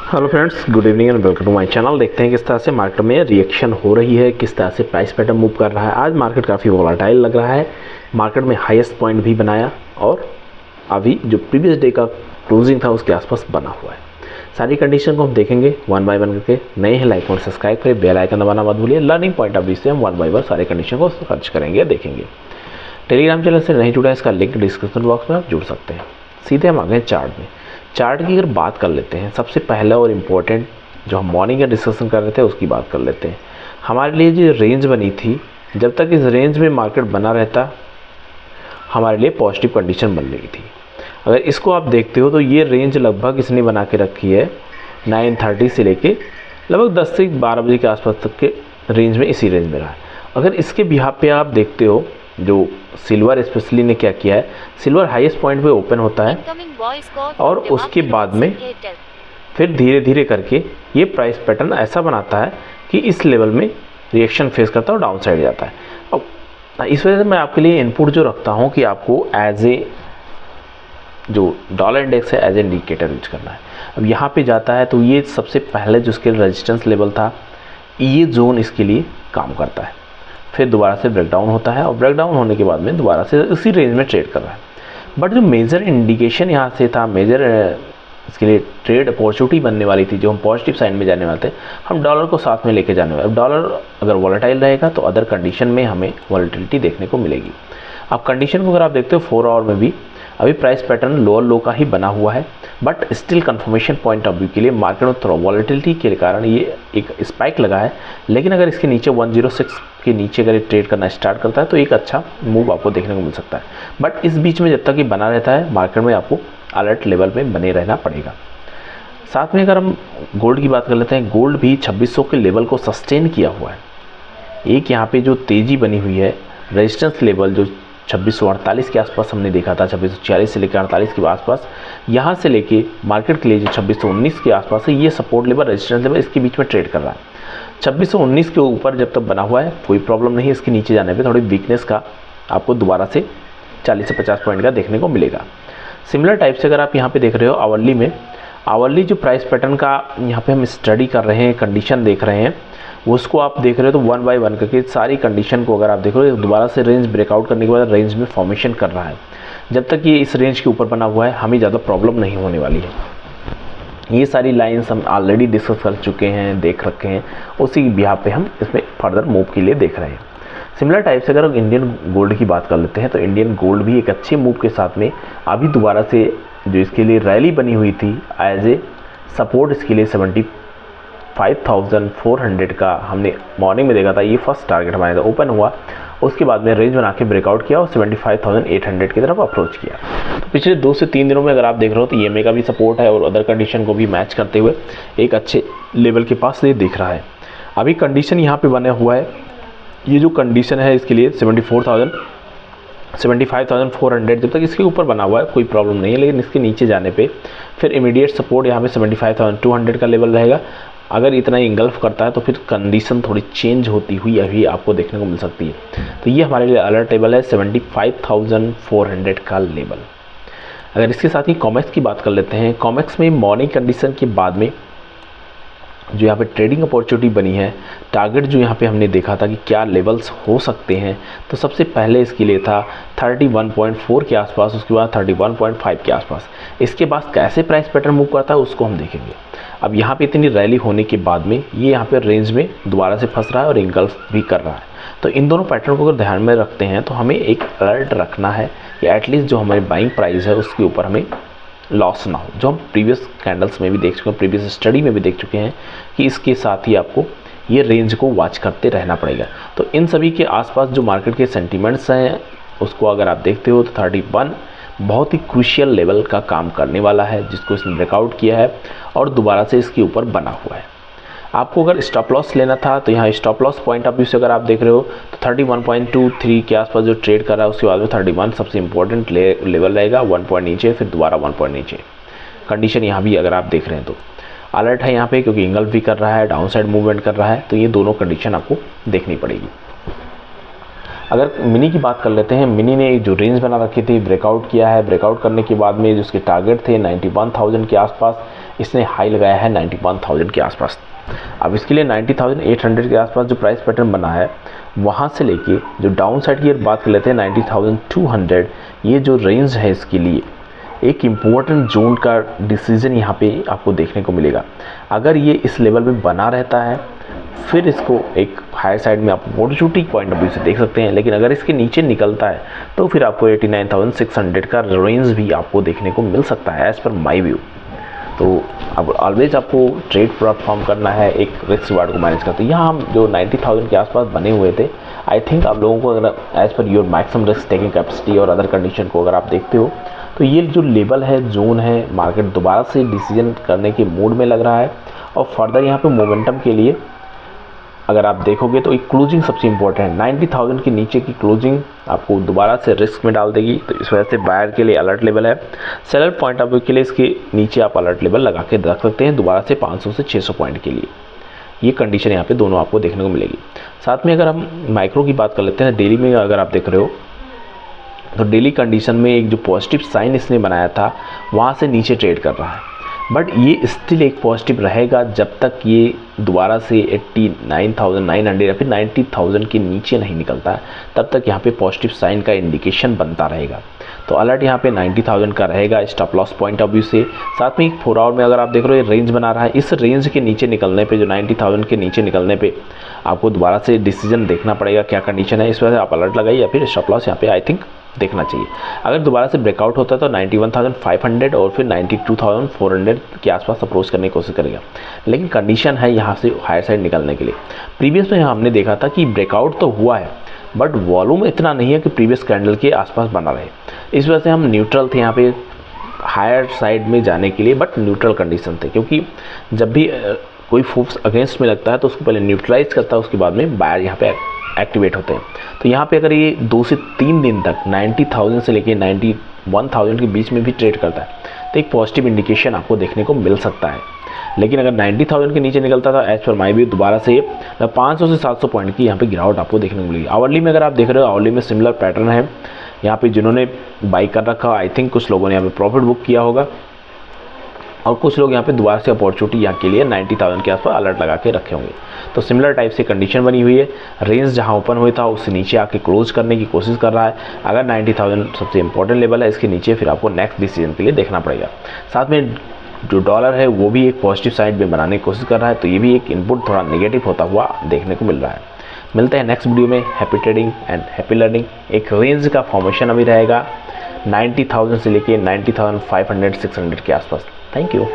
Hello friends, good evening and welcome to my channel. देखते हैं किस तरह से मार्केट में रिएक्शन हो रही है, किस तरह से प्राइस पैटर्न मूव कर रहा है। आज मार्केट काफ़ी वोलेटाइल लग रहा है। मार्केट में हाईएस्ट पॉइंट भी बनाया और अभी जो प्रीवियस डे का क्लोजिंग था उसके आसपास बना हुआ है। सारी कंडीशन को हम देखेंगे वन बाय वन करके। नए हैं लाइक और सब्सक्राइब करें, बेल आइकन दबाना मत भूलिए। लर्निंग पॉइंट ऑफ व्यू से हम वन बाय वन सारे कंडीशन को सर्च करेंगे, देखेंगे। टेलीग्राम चैनल से नहीं जुड़ा है, इसका लिंक डिस्क्रिप्शन बॉक्स में आप जुड़ सकते हैं। सीधे हम आ गए चार्ट में। चार्ट की अगर बात कर लेते हैं, सबसे पहला और इम्पोर्टेंट जो हम मॉर्निंग का डिस्कशन कर रहे थे उसकी बात कर लेते हैं। हमारे लिए जो रेंज बनी थी, जब तक इस रेंज में मार्केट बना रहता हमारे लिए पॉजिटिव कंडीशन बन रही थी। अगर इसको आप देखते हो तो ये रेंज लगभग इसने बना के रखी है 9:30 से लेके लगभग 10 से 12 बजे के आसपास तक के रेंज में, इसी रेंज में रहा है। अगर इसके बिहाफ पे आप देखते हो, जो सिल्वर स्पेशली ने क्या किया है, सिल्वर हाईएस्ट पॉइंट पे ओपन होता है और उसके बाद में फिर धीरे धीरे करके ये प्राइस पैटर्न ऐसा बनाता है कि इस लेवल में रिएक्शन फेस करता है और डाउन साइड जाता है। अब इस वजह से मैं आपके लिए इनपुट जो रखता हूँ कि आपको एज ए जो डॉलर इंडेक्स है एज ए इंडिकेटर यूज करना है। अब यहाँ पे जाता है तो ये सबसे पहले जो इसके रेजिस्टेंस लेवल था, ये जोन इसके लिए काम करता है। फिर दोबारा से ब्रेकडाउन होता है और ब्रेकडाउन होने के बाद में दोबारा से उसी रेंज में ट्रेड कर रहा है। बट जो मेजर इंडिकेशन यहाँ से था, मेजर इसके लिए ट्रेड अपॉर्चुनिटी बनने वाली थी, जो हम पॉजिटिव साइड में जाने वाले थे, हम डॉलर को साथ में लेके जाने वाले। अब डॉलर अगर वॉलेटाइल रहेगा तो अदर कंडीशन में हमें वॉलेटिलिटी देखने को मिलेगी। अब कंडीशन को अगर आप देखते हो 4 आवर में भी अभी प्राइस पैटर्न लोअर लो का ही बना हुआ है, but still confirmation point of view के लिए मार्केट में थोड़ा वॉलेटिलिटी के कारण ये एक स्पाइक लगा है। लेकिन अगर इसके नीचे 106 के नीचे अगर ट्रेड करना स्टार्ट करता है तो एक अच्छा मूव आपको देखने को मिल सकता है। बट इस बीच में जब तक ये बना रहता है, मार्केट में आपको अलर्ट लेवल में बने रहना पड़ेगा। साथ में अगर हम गोल्ड की बात कर लेते हैं, गोल्ड भी 2600 के लेवल को सस्टेन किया हुआ है। एक यहाँ पे जो तेज़ी बनी हुई है, रेजिस्टेंस लेवल जो 2648 के आसपास हमने देखा था, 2640 से लेकर 48 के आसपास, यहाँ से लेके मार्केट के लिए जो 2619 के आसपास है, ये सपोर्ट लेवल रेजिस्टेंस लेवल इसके बीच में ट्रेड कर रहा है। 2619 के ऊपर जब तक बना हुआ है कोई प्रॉब्लम नहीं है। इसके नीचे जाने पे थोड़ी वीकनेस का आपको दोबारा से 40 से 50 पॉइंट का देखने को मिलेगा। सिमिलर टाइप से अगर आप यहाँ पे देख रहे हो आवरली में, आवरली जो प्राइस पैटर्न का यहाँ पे हम स्टडी कर रहे हैं, कंडीशन देख रहे हैं, उसको आप देख रहे हो तो वन बाय वन करके सारी कंडीशन को अगर आप देख रहे हो, दोबारा से रेंज ब्रेकआउट करने के बाद रेंज में फॉर्मेशन कर रहा है। जब तक ये इस रेंज के ऊपर बना हुआ है हमें ज़्यादा प्रॉब्लम नहीं होने वाली है। ये सारी लाइंस हम ऑलरेडी डिस्कस कर चुके हैं, देख रखे हैं, उसी बिहाफ पे हम इसमें फर्दर मूव के लिए देख रहे हैं। सिमिलर टाइप से अगर हम इंडियन गोल्ड की बात कर लेते हैं तो इंडियन गोल्ड भी एक अच्छे मूव के साथ में अभी दोबारा से जो इसके लिए रैली बनी हुई थी एज ए सपोर्ट, इसके लिए 75,400 का हमने मॉर्निंग में देखा था। ये फर्स्ट टारगेट हमारे था, ओपन हुआ, उसके बाद में रेंज बना के ब्रेकआउट किया और 75,800 की तरफ अप्रोच किया। तो पिछले 2 से 3 दिनों में अगर आप देख रहे हो तो EMA का भी सपोर्ट है और अदर कंडीशन को भी मैच करते हुए एक अच्छे लेवल के पास ये दिख रहा है। अभी कंडीशन यहाँ पे बना हुआ है, ये जो कंडीशन है इसके लिए 75,400 जब तक इसके ऊपर बना हुआ है कोई प्रॉब्लम नहीं है। लेकिन इसके नीचे जाने पे फिर इमीडिएट सपोर्ट यहाँ पे 75,200 का लेवल रहेगा। अगर इतना इंगल्फ करता है तो फिर कंडीशन थोड़ी चेंज होती हुई अभी आपको देखने को मिल सकती है। तो ये हमारे लिए अलर्ट लेवल है 75,400 का लेवल। अगर इसके साथ ही कॉमेक्स की बात कर लेते हैं, कॉमेक्स में मॉर्निंग कंडीशन के बाद में जो यहाँ पे ट्रेडिंग अपॉर्चुनिटी बनी है, टारगेट जो यहाँ पे हमने देखा था कि क्या लेवल्स हो सकते हैं, तो सबसे पहले इसके लिए था 31.4 के आसपास, उसके बाद 31.5 के आसपास। इसके बाद कैसे प्राइस पैटर्न मूव करता है उसको हम देखेंगे। अब यहाँ पे इतनी रैली होने के बाद में ये यहाँ पे रेंज में दोबारा से फंस रहा है और इंगल्फ भी कर रहा है। तो इन दोनों पैटर्न को अगर ध्यान में रखते हैं तो हमें एक अलर्ट रखना है कि एटलीस्ट जो हमारी बाइंग प्राइस है उसके ऊपर हमें लॉस ना हो, जो हम प्रीवियस कैंडल्स में भी देख चुके हैं, प्रीवियस स्टडी में भी देख चुके हैं कि इसके साथ ही आपको ये रेंज को वॉच करते रहना पड़ेगा। तो इन सभी के आसपास जो मार्केट के सेंटीमेंट्स हैं उसको अगर आप देखते हो तो 31 बहुत ही क्रूशियल लेवल का काम करने वाला है, जिसको इसने ब्रेकआउट किया है और दोबारा से इसके ऊपर बना हुआ है। आपको अगर स्टॉप लॉस लेना था तो यहाँ stop loss point of view से अगर आप देख रहे हो तो 31.23 के आसपास जो ट्रेड कर रहा है उसके बाद में 31 सबसे इंपॉर्टेंट लेवल रहेगा, 1 पॉइंट नीचे फिर दोबारा 1 पॉइंट नीचे। कंडीशन यहाँ भी अगर आप देख रहे हैं तो अलर्ट है यहाँ पे, क्योंकि इंगल्फ भी कर रहा है, डाउन साइड मूवमेंट कर रहा है, तो ये दोनों कंडीशन आपको देखनी पड़ेगी। अगर मिनी की बात कर लेते हैं, मिनी ने जो रेंज बना रखी थी ब्रेकआउट किया है। ब्रेकआउट करने के बाद में जो उसके टारगेट थे 91,000 के आसपास, इसने हाई लगाया है 91,000 के आसपास। अब इसके लिए 90,800 के आसपास जो प्राइस पैटर्न बना है, वहाँ से लेके जो डाउन साइड की बात कर लेते हैं 90,200, ये जो रेंज है इसके लिए एक इम्पोर्टेंट जोन का डिसीजन यहाँ पे आपको देखने को मिलेगा। अगर ये इस लेवल पे बना रहता है फिर इसको एक हायर साइड में आप अपॉर्चुनिटी पॉइंट ऑफ व्यू से देख सकते हैं, लेकिन अगर इसके नीचे निकलता है तो फिर आपको 89,600 का रेंज भी आपको देखने को मिल सकता है एज़ पर माई व्यू। तो अब ऑलवेज आपको ट्रेड परफॉर्म करना है, एक रिस्क रिवार्ड को मैनेज करते हैं। यहाँ हम जो 90,000 के आसपास बने हुए थे, आई थिंक आप लोगों को अगर as per your maximum risk taking capacity और अदर कंडीशन को अगर आप देखते हो तो ये जो लेवल है, जोन है, मार्केट दोबारा से डिसीजन करने के मूड में लग रहा है। और फर्दर यहाँ पे मोमेंटम के लिए अगर आप देखोगे तो एक क्लोजिंग सबसे इंपॉर्टेंट है। 90,000 के नीचे की क्लोजिंग आपको दोबारा से रिस्क में डाल देगी, तो इस वजह से बायर के लिए अलर्ट लेवल है। सेलर पॉइंट ऑफ व्यू के लिए इसके नीचे आप अलर्ट लेवल लगा के रख सकते हैं दोबारा से 500 से 600 पॉइंट के लिए। ये कंडीशन यहाँ पे दोनों आपको देखने को मिलेगी। साथ में अगर हम माइक्रो की बात कर लेते हैं, डेली में अगर आप देख रहे हो तो डेली कंडीशन में एक जो पॉजिटिव साइन इसने बनाया था वहाँ से नीचे ट्रेड कर रहा है, बट ये स्टिल एक पॉजिटिव रहेगा जब तक ये दोबारा से 89,900 या फिर 90,000 के नीचे नहीं निकलता है, तब तक यहाँ पे पॉजिटिव साइन का इंडिकेशन बनता रहेगा। तो अलर्ट यहाँ पे 90,000 का रहेगा stop loss point of view से। साथ में एक 4 आवर में अगर आप देख रहे हो ये रेंज बना रहा है, इस रेंज के नीचे निकलने पे, जो 90,000 के नीचे निकलने पे आपको दोबारा से डिसीजन देखना पड़ेगा क्या कंडीशन है। इस वजह से आप अलर्ट लगाइए या फिर स्टॉप लॉस यहाँ पे आई थिंक देखना चाहिए। अगर दोबारा से ब्रेकआउट होता है तो 91,500 और फिर 92,400 के आसपास अप्रोच करने की कोशिश करेगा, लेकिन कंडीशन है यहाँ से हायर साइड निकलने के लिए। प्रीवियस में हमने देखा था कि ब्रेकआउट तो हुआ है बट वॉल्यूम इतना नहीं है कि प्रीवियस कैंडल के आसपास बना रहे। इस वजह से हम न्यूट्रल थे यहाँ पे हायर साइड में जाने के लिए, बट न्यूट्रल कंडीशन थे, क्योंकि जब भी कोई फोर्स अगेंस्ट में लगता है तो उसको पहले न्यूट्रलाइज करता है, उसके बाद में बायर यहाँ पे एक्टिवेट होते हैं। तो यहाँ पे अगर ये 2 से 3 दिन तक 90,000 से लेके 91,000 के बीच में भी ट्रेड करता है तो एक पॉजिटिव इंडिकेशन आपको देखने को मिल सकता है। लेकिन अगर 90,000 के नीचे निकलता था एज पर माई व्यू दोबारा से 500 से 700 पॉइंट की यहाँ पे गिरावट आपको देखने को मिलेगी। आवरली में अगर आप देख रहे हो, आवरली में सिमिलर पैटर्न है। यहाँ पे जिन्होंने बाई कर रखा आई थिंक कुछ लोगों ने यहाँ पे प्रॉफिट बुक किया होगा और कुछ लोग यहाँ पे दोबारा से अपॉर्चुनिटी यहाँ के लिए 90,000 के आसपास अलर्ट लगा के रखे होंगे। तो सिमिलर टाइप से कंडीशन बनी हुई है। रेंज जहाँ ओपन हुआ था उससे नीचे आके क्लोज करने की कोशिश कर रहा है। अगर 90,000 सबसे इंपॉर्टेंट लेवल है, इसके नीचे फिर आपको नेक्स्ट डिसीजन के लिए देखना पड़ेगा। साथ में जो डॉलर है वो भी एक पॉजिटिव साइड में बनाने की कोशिश कर रहा है, तो ये भी एक इनपुट थोड़ा नेगेटिव होता हुआ देखने को मिल रहा है। मिलते हैं नेक्स्ट वीडियो में। Happy trading and happy learning. एक रेंज का फॉर्मेशन अभी रहेगा 90,000 से लेके 90,500 600 के आसपास। Thank you.